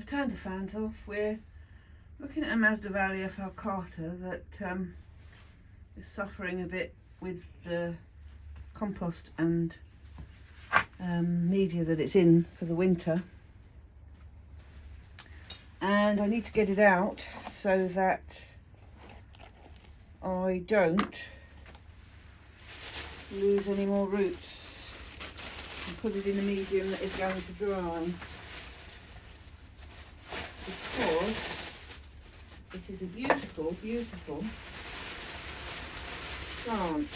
turned the fans off. We're looking at a Masdevallia Falcata that is suffering a bit with the compost and media that it's in for the winter, and I need to get it out so that I don't lose any more roots, and put it in a medium that is going to dry, because it is a beautiful, beautiful plant,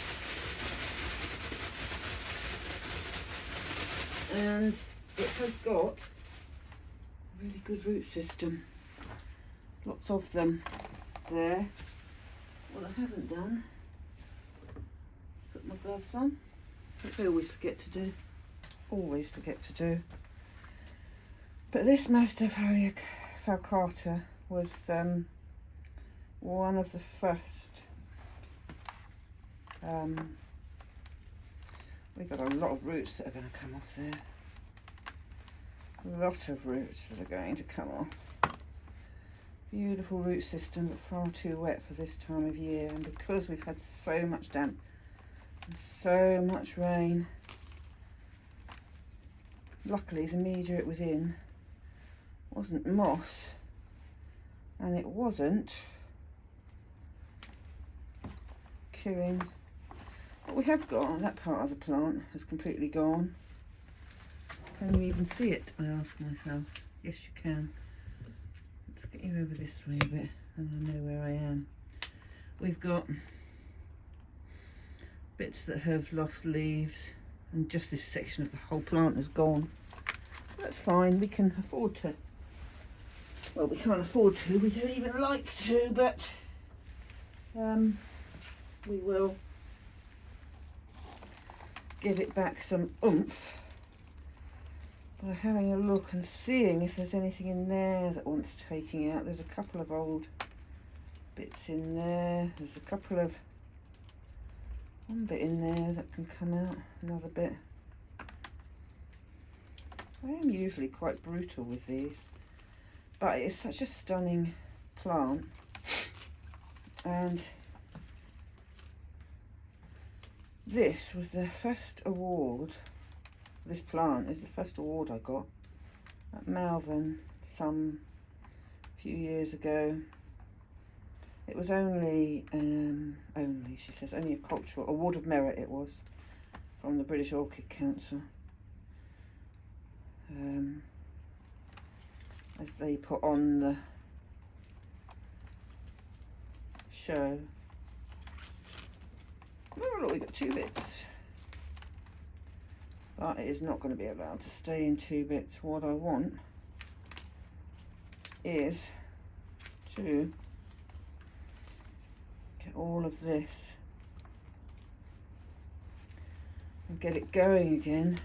and it has got a really good root system, lots of them there. What I haven't done is put my gloves on, which I always forget to do, but this Masdevallia Falcata was one of the first. We've got a lot of roots that are going to come off there. A lot of roots that are going to come off. Beautiful root system, but far too wet for this time of year. And because we've had so much damp and so much rain, luckily the media it was in wasn't moss, and it wasn't killing. What we have got, that part of the plant has completely gone. Can you even see it, I ask myself? Yes, you can. Let's get you over this way a bit, and I know where I am. We've got bits that have lost leaves, and just this section of the whole plant has gone. That's fine, we can afford to. Well, we can't afford to, we don't even like to, but we will give it back some oomph by having a look and seeing if there's anything in there that wants taking out. There's a couple of old bits in there. There's a couple of, one bit in there that can come out, another bit. I am usually quite brutal with these, but it's such a stunning plant, and this was the first award. This plant is the first award I got at Malvern some few years ago. It was only she says, only a cultural award of merit it was, from the British Orchid Council. As they put on the show. Oh look, we got 2 bits. But it is not going to be allowed to stay in 2 bits. What I want is to get all of this and get it going again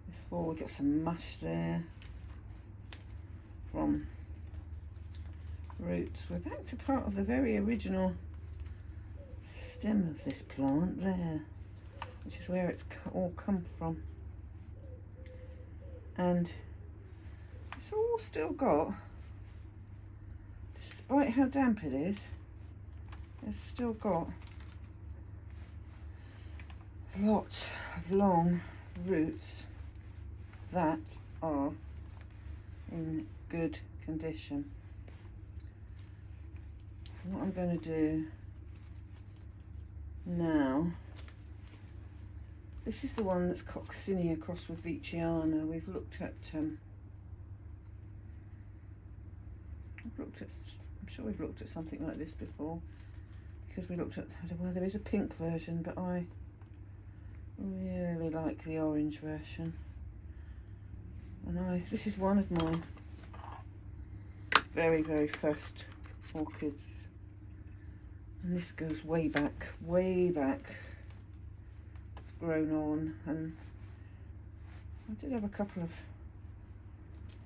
before we get some mush there from roots. We're back to part of the very original stem of this plant there, which is where it's all come from, and it's all still got, despite how damp it is, it's still got lots of long roots that are in good condition. And what I'm going to do now, this is the one that's coccinea crossed with Veitchiana. We've looked at, I'm sure we've looked at something like this before, because we looked at, well, there is a pink version, but I really like the orange version. And this is one of my very, very first orchids. And this goes way back, way back. It's grown on, and I did have a couple of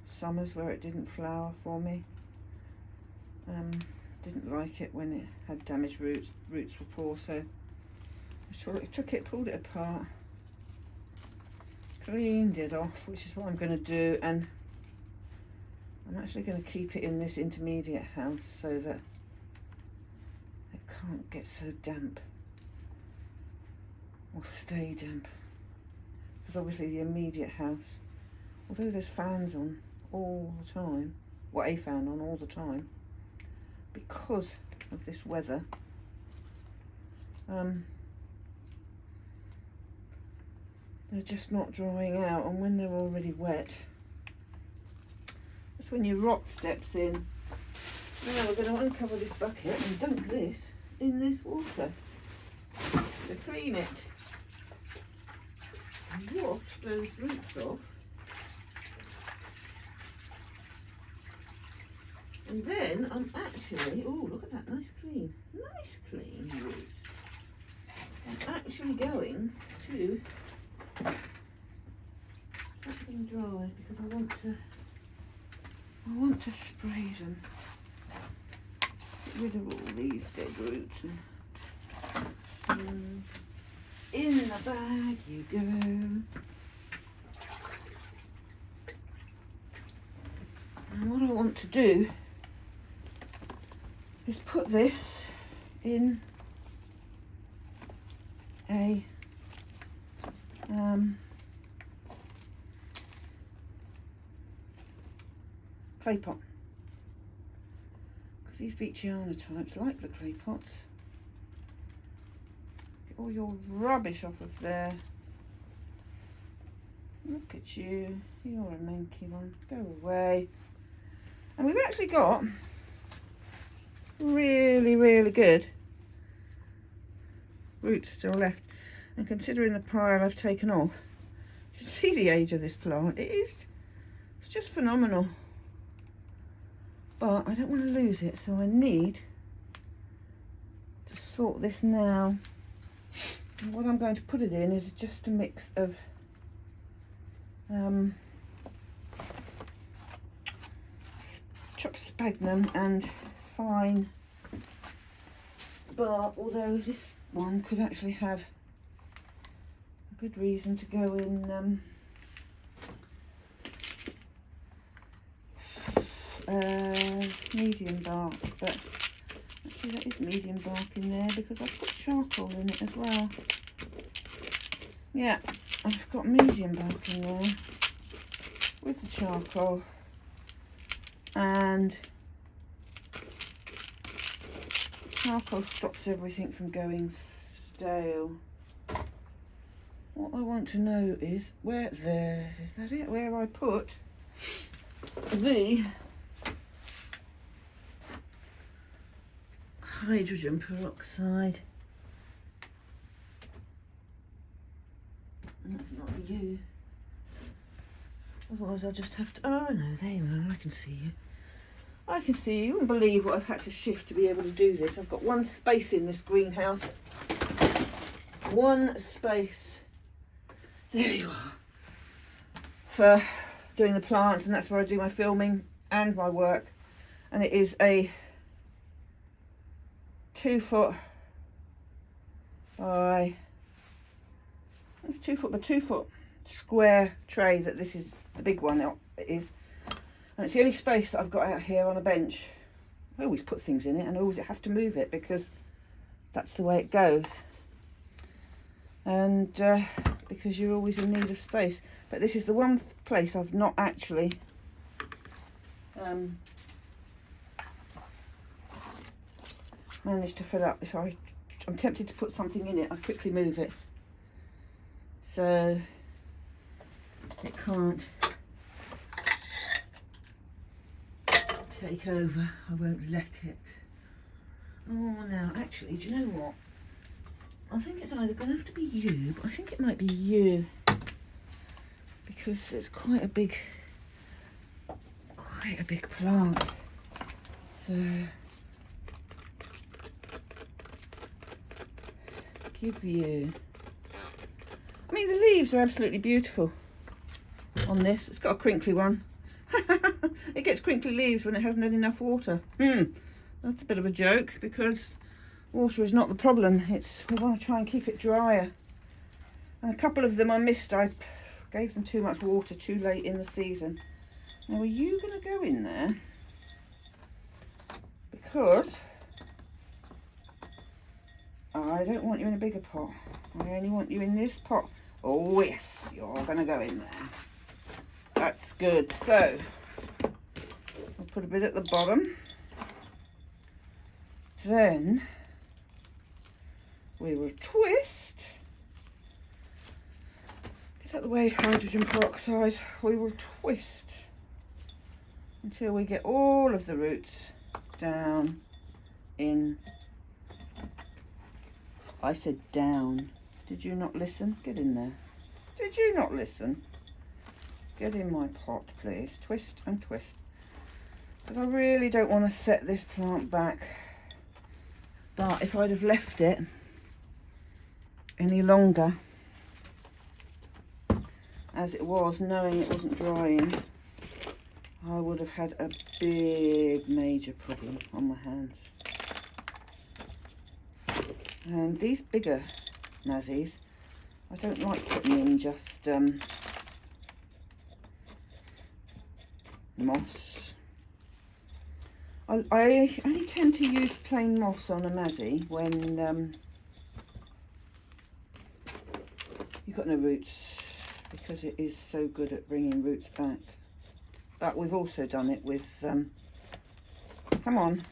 summers where it didn't flower for me. Didn't like it when it had damaged roots. Roots were poor, so I took it, pulled it apart, cleaned it off, which is what I'm going to do, and I'm actually going to keep it in this intermediate house so that it can't get so damp or stay damp, because obviously the immediate house, although there's fans on all the time, well, a fan on all the time, because of this weather, they're just not drying out, and when they're already wet, that's when your rot steps in. Now we're going to uncover this bucket and dunk this in this water to clean it and wash those roots off. And then I'm actually, oh, look at that, nice clean roots. I'm actually going to let them dry because I want to spray them. Get rid of all these dead roots and in the bag you go. And what I want to do is put this in a clay pot, because these Veitchiana types like the clay pots. Get all your rubbish off of there. Look at you, you're a manky one, go away. And we've actually got really good roots still left, and considering the pile I've taken off, you can see the age of this plant. It's just phenomenal, but I don't want to lose it, so I need to sort this now. And what I'm going to put it in is just a mix of chopped sphagnum and fine bark, although this one could actually have a good reason to go in medium bark, but actually that is medium bark in there because I've put charcoal in it as well. Yeah, I've got medium bark in there with the charcoal, and charcoal stops everything from going stale. What I want to know is where there, is that it? Where I put the hydrogen peroxide. And that's not you. Otherwise I'll just have to, oh no, there you are, I can see you. I can see you. You wouldn't believe what I've had to shift to be able to do this. I've got one space in this greenhouse. One space. There you are. For doing the plants, and that's where I do my filming and my work. And it is a 2 foot by, it's 2 foot by 2 foot square tray that this is, the big one it is. And it's the only space that I've got out here on a bench. I always put things in it and I always have to move it because that's the way it goes. And because you're always in need of space. But this is the one place I've not actually managed to fill up. If I'm tempted to put something in it, I quickly move it. So it can't take over. I won't let it. Oh, now actually, do you know what? I think it's either going to have to be you, but I think it might be you because it's quite a big plant. So give you. I mean, the leaves are absolutely beautiful on this. It's got a crinkly one. It gets crinkly leaves when it hasn't had enough water. That's a bit of a joke because water is not the problem. We want to try and keep it drier. And a couple of them I missed. I gave them too much water too late in the season. Now, are you going to go in there? Because I don't want you in a bigger pot. I only want you in this pot. Oh yes, you're going to go in there. That's good. So I'll put a bit at the bottom. Then we will twist. Get out of the way, hydrogen peroxide. We will twist until we get all of the roots down in. I said down. Did you not listen? Get in there. Did you not listen? Get in my pot, please. Twist and twist. Because I really don't want to set this plant back. But if I'd have left it any longer, as it was, knowing it wasn't drying, I would have had a big major problem on my hands. And these bigger mazzies, I don't like putting in just moss. I only tend to use plain moss on a mazzie when you've got no roots, because it is so good at bringing roots back. But we've also done it with, come on.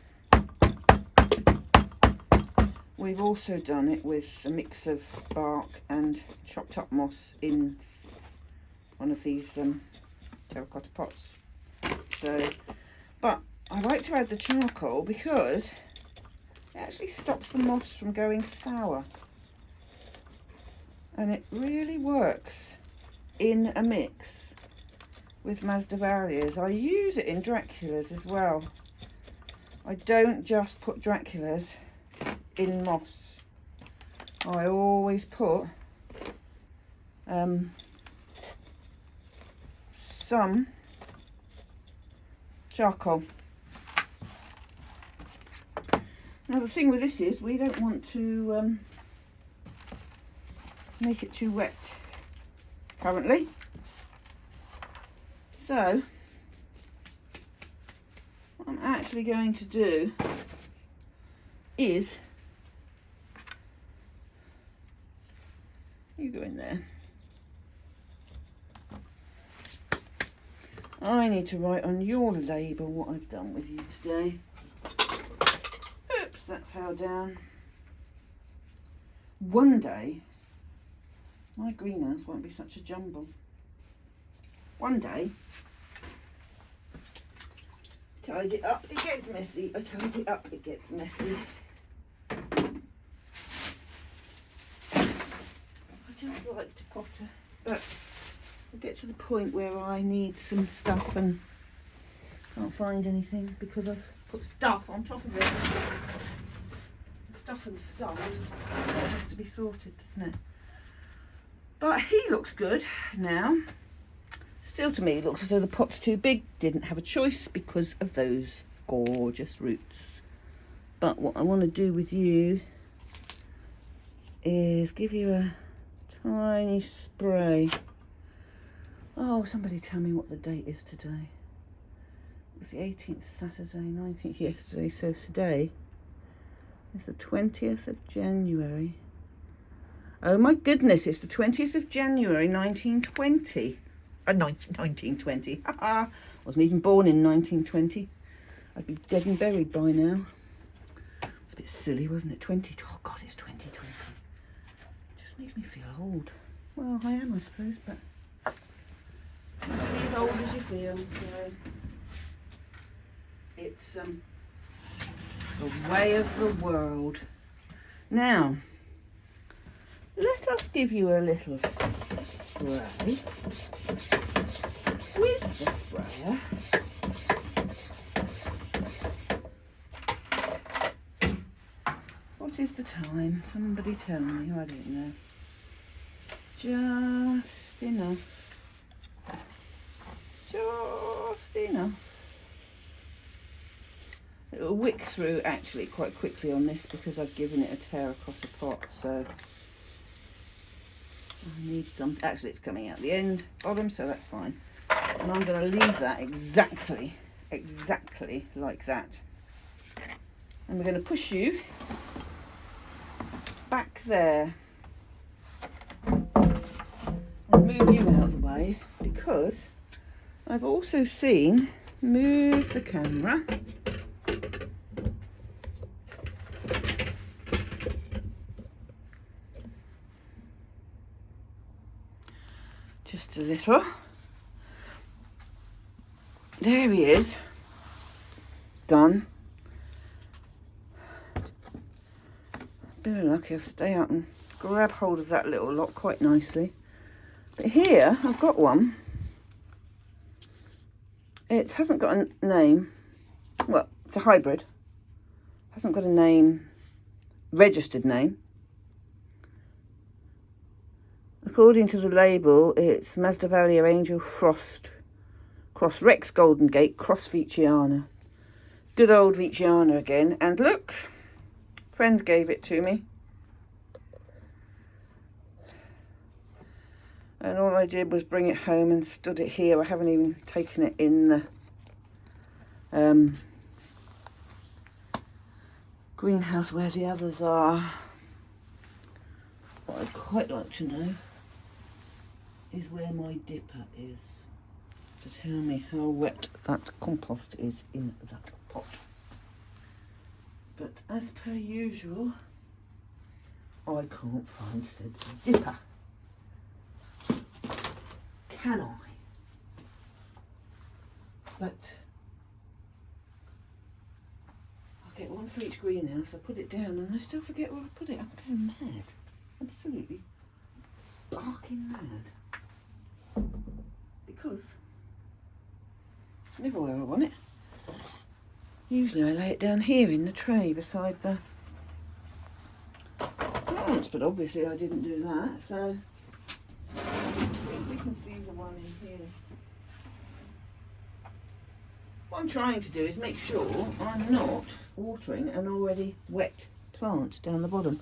We've also done it with a mix of bark and chopped up moss in one of these terracotta pots. So, but I like to add the charcoal because it actually stops the moss from going sour. And it really works in a mix with Masdevallias. I use it in Draculas as well. I don't just put Draculas in moss. I always put some charcoal. Now the thing with this is we don't want to make it too wet currently. So what I'm actually going to do is, you go in there. I need to write on your label what I've done with you today. Oops, that fell down. One day, my greenhouse won't be such a jumble. One day, tidy it up, it gets messy. I tidy it up, it gets messy. I just like to potter, but I get to the point where I need some stuff and can't find anything because I've put stuff on top of it. Stuff and stuff. That has to be sorted, doesn't it? But he looks good now. Still, to me, it looks as though the pot's too big. Didn't have a choice because of those gorgeous roots. But what I want to do with you is give you a tiny spray. Oh, somebody tell me what the date is today. It's the 18th Saturday, 19th yesterday. So today is the 20th of January. Oh my goodness, it's the 20th of January 1920. 1920. Haha. Wasn't even born in 1920. I'd be dead and buried by now. It's a bit silly, wasn't it? Oh God, it's 2020. It just makes me feel old. Well, I am, I suppose, but not as old as you feel. So it's the way of the world. Now, let us give you a little spray with the sprayer. What is the time? Somebody tell me. I don't know. Just enough. Just enough. It will wick through actually quite quickly on this because I've given it a terracotta pot, so I need some. Actually, it's coming out the end bottom, so that's fine. And I'm going to leave that exactly like that. And we're going to push you back there and move you out of the way, because I've also seen, move the camera, just a little. There he is, done. Bit of luck, he'll stay up and grab hold of that little lot quite nicely. But here I've got one. It hasn't got a name. Well, it's a hybrid. Hasn't got a name, registered name. According to the label, it's Masdevallia Angel Frost Cross Rex Golden Gate Cross Veitchiana. Good old Veitchiana again. And look, friend gave it to me. And all I did was bring it home and stood it here. I haven't even taken it in the greenhouse where the others are. What I'd quite like to know is where my dipper is, to tell me how wet that compost is in that pot. But as per usual, I can't find said dipper. Can I? But I'll get one for each greenhouse. I put it down and I still forget where I put it. I'm going mad. Absolutely barking mad. Because it's never where I want it. Usually I lay it down here in the tray beside the plants, but obviously I didn't do that, so we can see the one in here. What I'm trying to do is make sure I'm not watering an already wet plant down the bottom.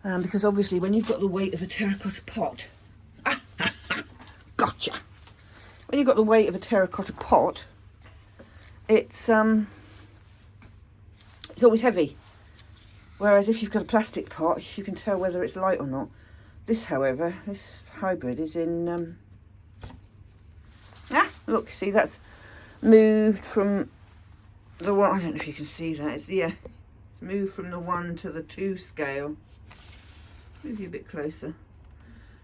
Because obviously when you've got the weight of a terracotta pot, gotcha! When you've got the weight of a terracotta pot, it's always heavy. Whereas if you've got a plastic pot, you can tell whether it's light or not. This, however, this hybrid is in, look, see, that's moved from the one, I don't know if you can see that, it's moved from the 1 to the 2 scale. Move you a bit closer.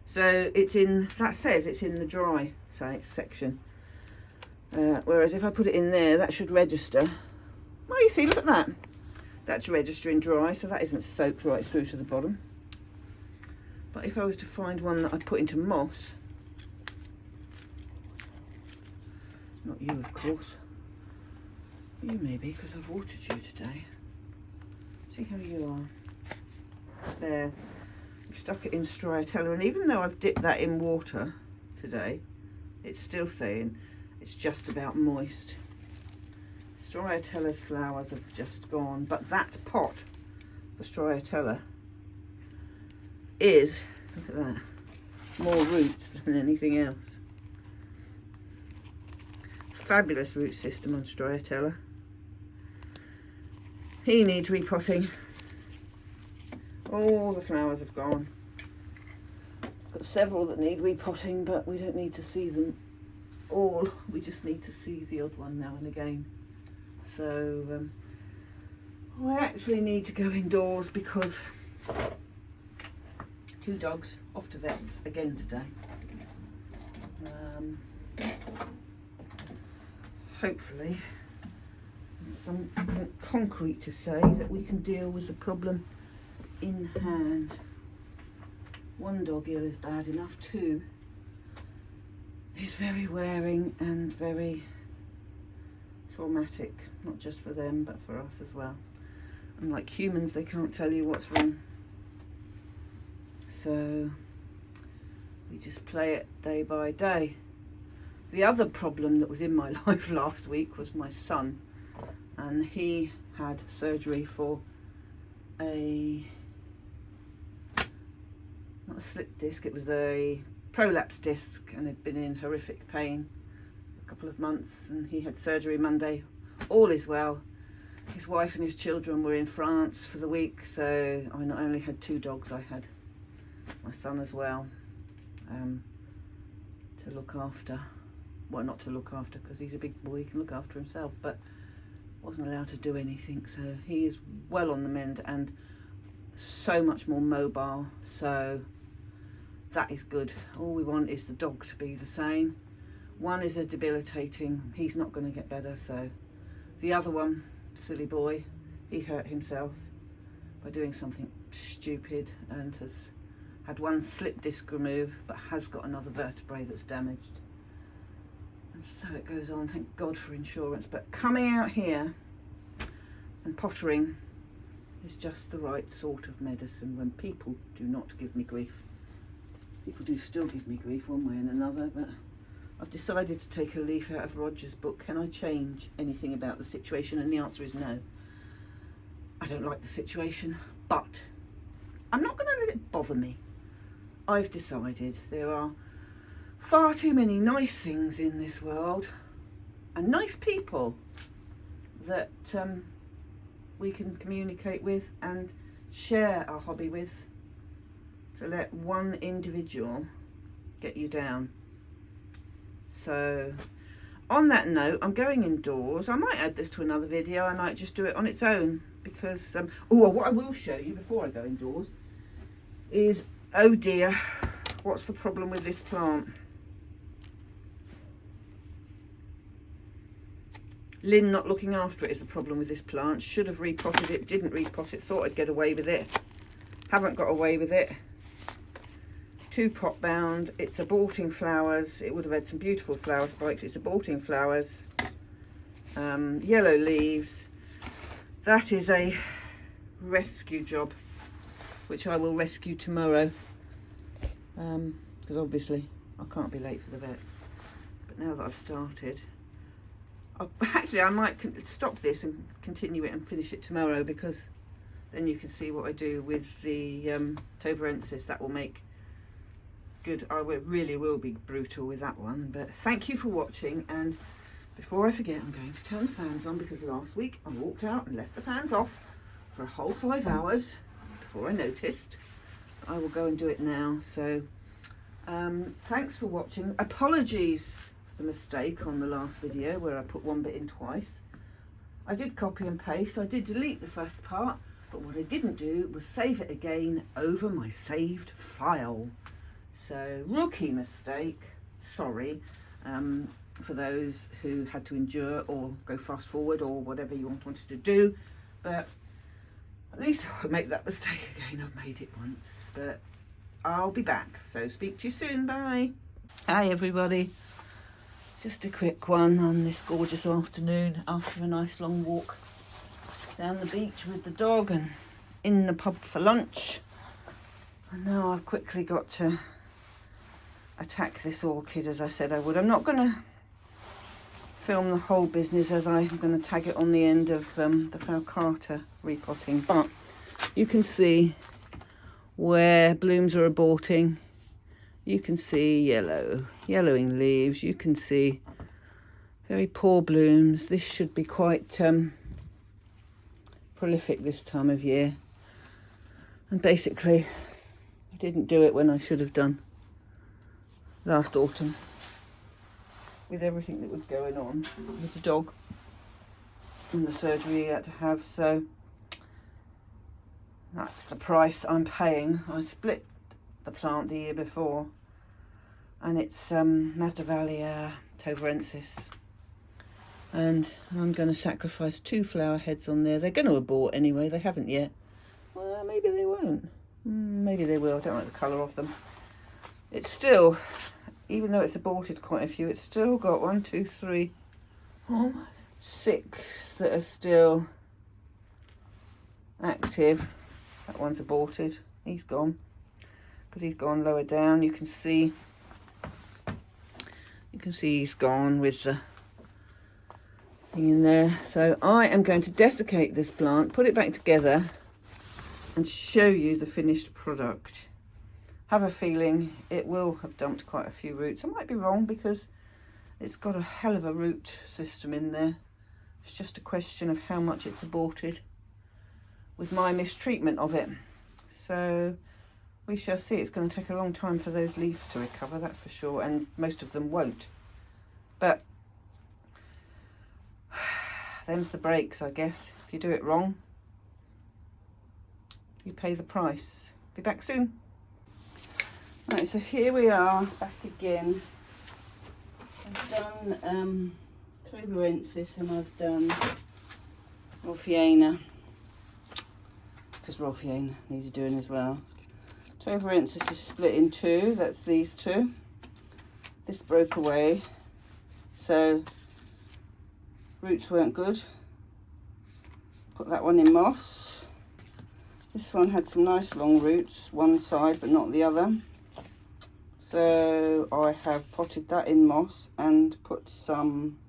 So it's in, that says it's in the dry section. Whereas if I put it in there, that should register. Well, you see, look at that. That's registering dry, so that isn't soaked right through to the bottom. But if I was to find one that I put into moss, not you of course, you maybe, because I've watered you today. See how you are. There, I've stuck it in striatella, and even though I've dipped that in water today, it's still saying it's just about moist. Striatella's flowers have just gone, but that pot for striatella is, look at that, more roots than anything else. Fabulous root system on striatella. He needs repotting. All the flowers have gone. Got several that need repotting, but we don't need to see them all. We just need to see the odd one now and again. So I actually need to go indoors because 2 dogs off to vets again today. Hopefully something concrete to say that we can deal with the problem in hand. 1 dog ill is bad enough, 2 is very wearing and very traumatic, not just for them but for us as well. And like humans, they can't tell you what's wrong, so we just play it day by day. The other problem that was in my life last week was my son, and he had surgery for not a slip disc, it was a prolapse disc and had been in horrific pain a couple of months, and he had surgery Monday. All is well. His wife and his children were in France for the week, so I not only had 2 dogs, I had my son as well to look after. Well, not to look after, because he's a big boy, he can look after himself, but wasn't allowed to do anything. So he is well on the mend and so much more mobile, so that is good. All we want is the dog to be the same. One is a debilitating, he's not going to get better, so the other one, silly boy, he hurt himself by doing something stupid and has had 1 slip disc removed, but has got another vertebrae that's damaged. And so it goes on, thank God for insurance. But coming out here and pottering is just the right sort of medicine when people do not give me grief. People do still give me grief one way and another, but I've decided to take a leaf out of Roger's book. Can I change anything about the situation? And the answer is no. I don't like the situation, but I'm not going to let it bother me. I've decided there are far too many nice things in this world and nice people that we can communicate with and share our hobby with, to let one individual get you down. So on that note, I'm going indoors. I might add this to another video. I might just do it on its own, because what I will show you before I go indoors is, oh dear, what's the problem with this plant? Lynn not looking after it is the problem with this plant. Should have repotted it, didn't repot it, thought I'd get away with it. Haven't got away with it. 2 pot bound, it's aborting flowers. It would have had some beautiful flower spikes. It's aborting flowers, yellow leaves. That is a rescue job, which I will rescue tomorrow, because obviously I can't be late for the vets. But now that I've started, actually I might stop this and continue it and finish it tomorrow, because then you can see what I do with the Tovarensis. That will make good. I really will be brutal with that one. But thank you for watching, and before I forget, I'm going to turn the fans on, because last week I walked out and left the fans off for a whole 5 hours before I noticed. I will go and do it now. So thanks for watching. Apologies for the mistake on the last video where I put 1 bit in twice. I did copy and paste. I did delete the first part, but what I didn't do was save it again over my saved file. So rookie mistake, sorry, for those who had to endure or go fast forward or whatever you wanted to do, but at least I won't make that mistake again. I've made it once, but I'll be back. So speak to you soon, bye. Hi everybody, just a quick one on this gorgeous afternoon after a nice long walk down the beach with the dog and in the pub for lunch. And now I've quickly got to attack this orchid as I said I would. I'm not going to film the whole business, as I'm going to tag it on the end of the Falcata repotting, but you can see where blooms are aborting. You can see yellowing leaves. You can see very poor blooms. This should be quite prolific this time of year, and basically I didn't do it when I should have done last autumn with everything that was going on with the dog and the surgery he had to have. So that's the price I'm paying. I split the plant the year before, and it's Masdevallia Tovarensis, and I'm going to sacrifice 2 flower heads on there. They're going to abort anyway. They haven't yet. Well, maybe they won't. Maybe they will. I don't like the colour of them. It's still, even though it's aborted quite a few, it's still got 1, 2, 3, 6 that are still active. That one's aborted. He's gone, because he's gone lower down. You can see he's gone with the thing in there. So I am going to desiccate this plant, put it back together, and show you the finished product. have a feeling it will have dumped quite a few roots. I might be wrong because it's got a hell of a root system in there. It's just a question of how much it's aborted with my mistreatment of it. So we shall see. It's going to take a long time for those leaves to recover, that's for sure, and most of them won't. But them's the breaks, I guess. If you do it wrong, you pay the price. Be back soon. Right, so here we are, back again. I've done Cloverensis and I've done Rolfiana, because Rolfiana needs doing as well. Cloverensis is split in two, that's these two. This broke away, so roots weren't good. Put that one in moss. This one had some nice long roots, one side but not the other. So I have potted that in moss and put some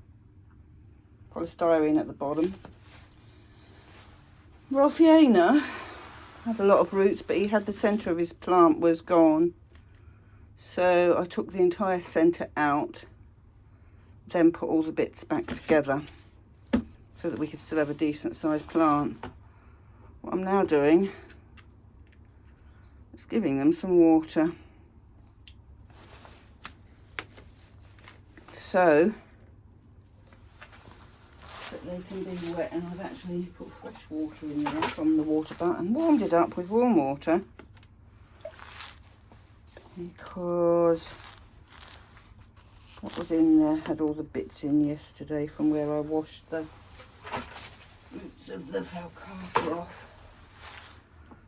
polystyrene at the bottom. Rolfiana had a lot of roots, but he had the centre of his plant was gone. So I took the entire centre out, then put all the bits back together so that we could still have a decent sized plant. What I'm now doing is giving them some water. So that they can be wet, and I've actually put fresh water in there from the water butt and warmed it up with warm water because what was in there had all the bits in yesterday from where I washed the roots of the Falcata off.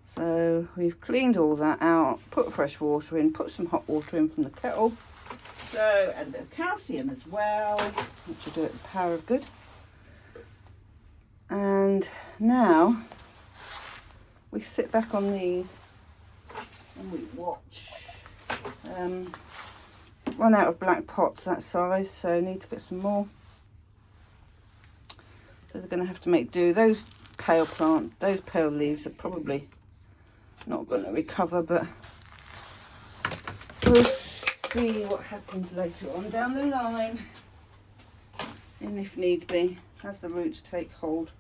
So we've cleaned all that out, put fresh water in, put some hot water in from the kettle. So, and a bit of calcium as well, which will do it the power of good. And now we sit back on these and we watch. Run out of black pots that size, so need to get some more. So they're going to have to make do. Those pale leaves are probably not going to recover, but we'll see what happens later on down the line, and if needs be, as the roots take hold,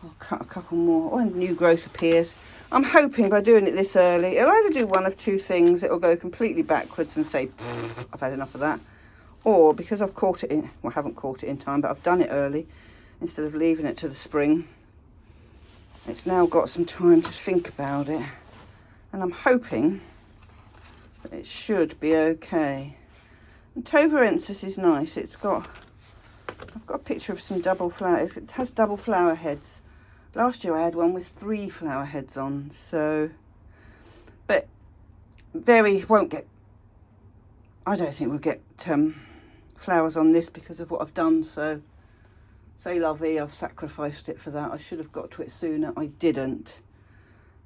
I'll cut a couple more when new growth appears. I'm hoping by doing it this early, it'll either do one of two things. It'll go completely backwards and say, I've had enough of that. Or because I've caught it in, well, I haven't caught it in time, but I've done it early, instead of leaving it to the spring, it's now got some time to think about it. And I'm hoping that it should be okay. And Cloverensis is nice. I've got a picture of some double flowers. It has double flower heads. Last year I had one with 3 flower heads on, so, but won't get, I don't think we'll get flowers on this because of what I've done, so c'est la vie, I've sacrificed it for that. I should have got to it sooner, I didn't,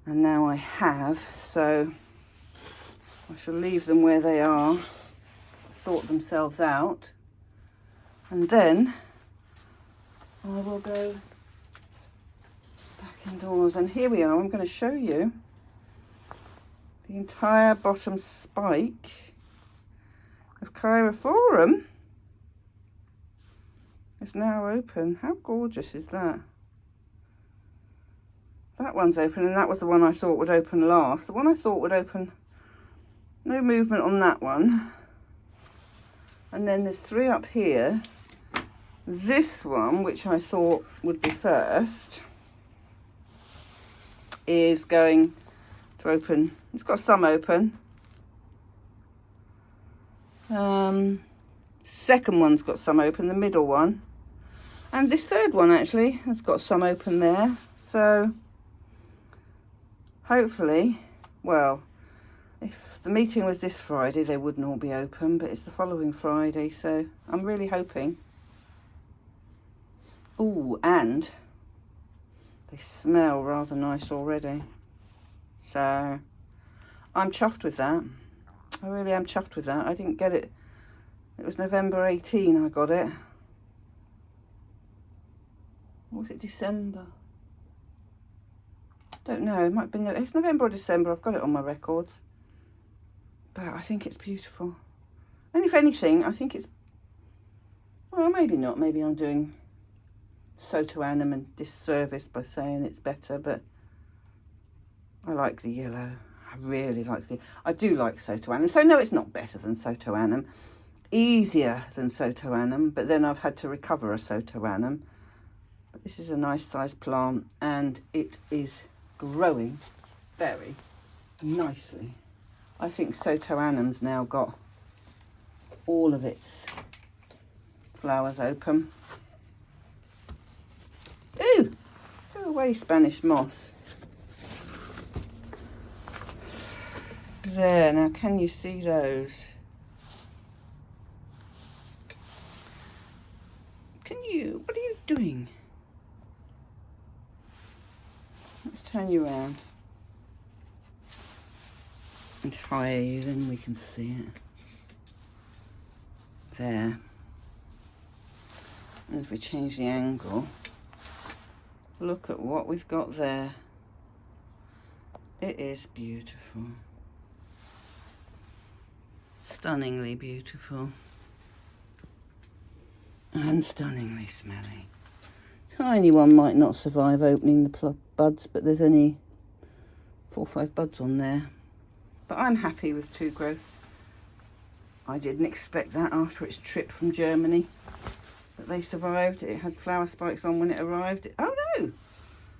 and now I have, so I shall leave them where they are, sort themselves out, and then I will go back indoors. And here we are. I'm going to show you the entire bottom spike of Chiraphorum is now open. How gorgeous is that? That one's open, and that was the one I thought would open last. The one I thought would open, no movement on that one. And then there's 3 up here. This one, which I thought would be first, is going to open. It's got some open. Second one's got some open, the middle one. And this third one actually has got some open there. So hopefully, well, if the meeting was this Friday, they wouldn't all be open, but it's the following Friday, so I'm really hoping. Ooh, and they smell rather nice already. So I'm chuffed with that. I really am chuffed with that. I didn't get it. It was November 18 I got it. Or was it December? Don't know. It might have been, it's November or December. I've got it on my records. But I think it's beautiful. And if anything, I think it's, well, maybe not. Maybe I'm doing Sotoanum a disservice by saying it's better, but I like the yellow. I really like I do like Sotoanum. So no, it's not better than Sotoanum. Easier than Sotoanum, but then I've had to recover a Sotoanum. But this is a nice sized plant and it is growing very nicely. I think Sotoanum's now got all of its flowers open. Ooh, go away, Spanish moss. There, now can you see those? What are you doing? Let's turn you around and higher you, then we can see it. There. And if we change the angle, look at what we've got there. It is beautiful. Stunningly beautiful. And stunningly smelly. Tiny one might not survive opening the buds, but there's only 4 or 5 buds on there. But I'm happy with 2 growths. I didn't expect that after its trip from Germany, that they survived. It had flower spikes on when it arrived. Oh no!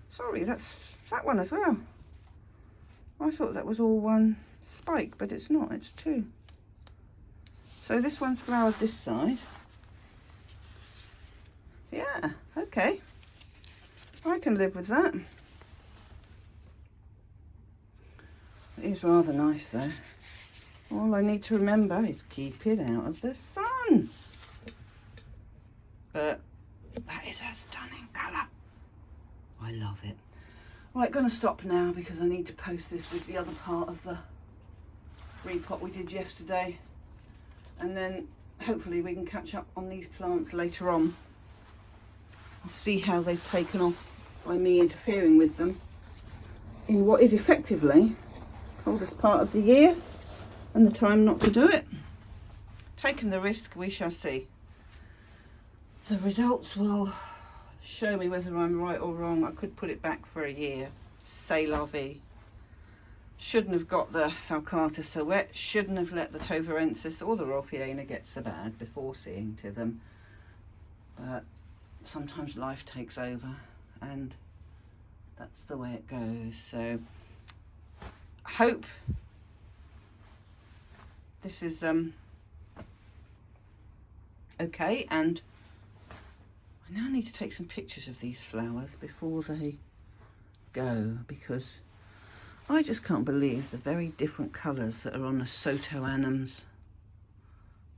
Sorry, that's that one as well. I thought that was all one spike, but it's not, it's 2. So this one's flowered this side. Yeah, okay. I can live with that. It is rather nice though. All I need to remember is keep it out of the sun. But that is a stunning colour. I love it. Right, going to stop now because I need to post this with the other part of the repot we did yesterday. And then hopefully we can catch up on these plants later on. I'll see how they've taken off by me interfering with them in what is effectively coldest part of the year and the time not to do it. Taking the risk, we shall see. The results will show me whether I'm right or wrong. I could put it back for a year. C'est la vie. Shouldn't have got the Falcata so wet. Shouldn't have let the Tovarensis or the Rolfiana get so bad before seeing to them. But sometimes life takes over and that's the way it goes. So I hope this is okay, and I now need to take some pictures of these flowers before they go, because I just can't believe the very different colours that are on a Sotoanum's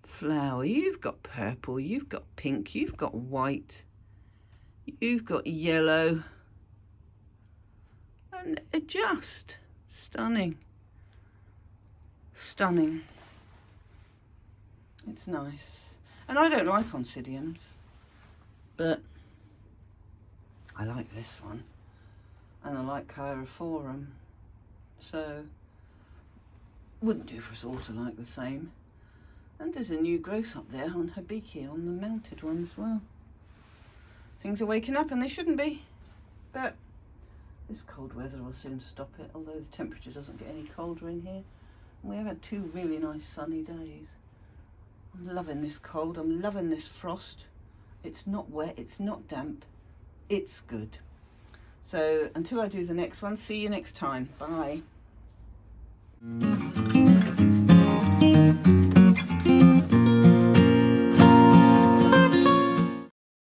flower. You've got purple, you've got pink, you've got white, you've got yellow, and it just stunning. Stunning. It's nice. And I don't like oncidiums, but I like this one. And I like Cheirophorum. So, wouldn't do for us all to like the same. And there's a new growth up there on Hibiki, on the mounted one as well. Things are waking up and they shouldn't be. But this cold weather will soon stop it, although the temperature doesn't get any colder in here. And we have had 2 really nice sunny days. I'm loving this cold, I'm loving this frost. It's not wet, it's not damp, it's good. So until I do the next one, see you next time. Bye.